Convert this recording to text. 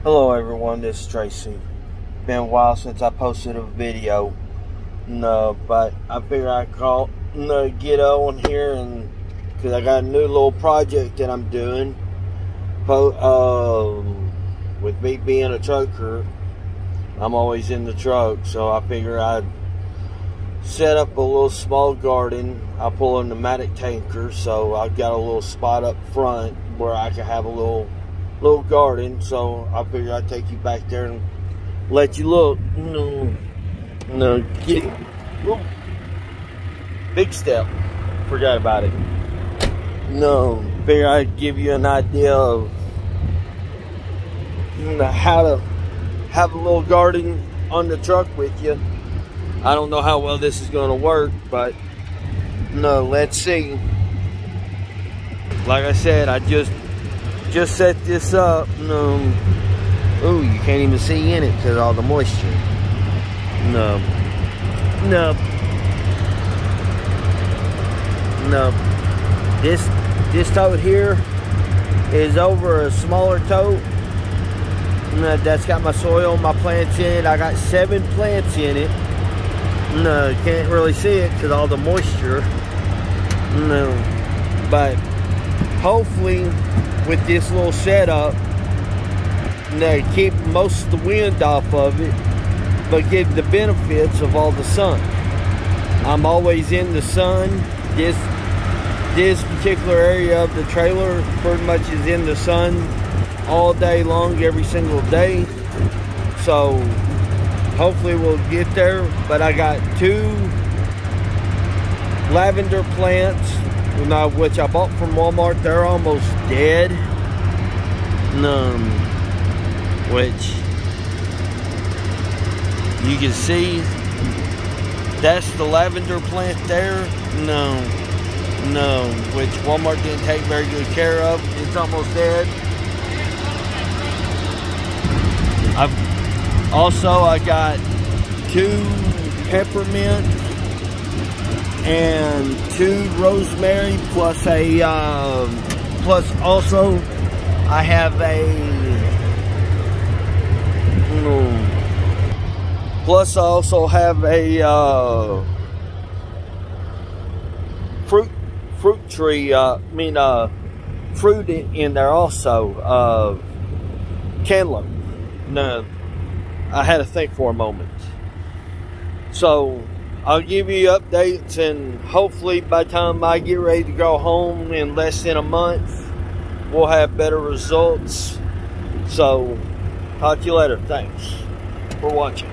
Hello everyone, this is Tracy. Been a while since I posted a video. No, but I figured I'd call get on here and because I got a new little project that I'm doing. With me being a trucker, I'm always in the truck, so I figured I'd set up a little small garden. I pull a pneumatic tanker, so I've got a little spot up front where I can have a little garden. So I figured I'd take you back there and let you look. Big step. Forgot about it. Figured I'd give you an idea of how to have a little garden on the truck with you. I don't know how well this is going to work, but let's see. Like I said, I just set this up. Ooh, you can't even see in it because of all the moisture. This tote here is over a smaller tote. That's got my soil, my plants in it. I got 7 plants in it. Can't really see it because all the moisture. But hopefully with this little setup, keep most of the wind off of it, but give the benefits of all the sun. I'm always in the sun. This particular area of the trailer pretty much is in the sun all day long, every single day. So hopefully we'll get there. But I got 2 lavender plants, which I bought from Walmart. They're almost dead. Which you can see, that's the lavender plant there. Which Walmart didn't take very good care of. It's almost dead. I got 2 peppermint and 2 rosemary, plus also I have fruit tree, fruit in there also, cantaloupe. I had to think for a moment. So I'll give you updates, and hopefully by the time I get ready to go home in less than a month, we'll have better results. So talk to you later. Thanks for watching.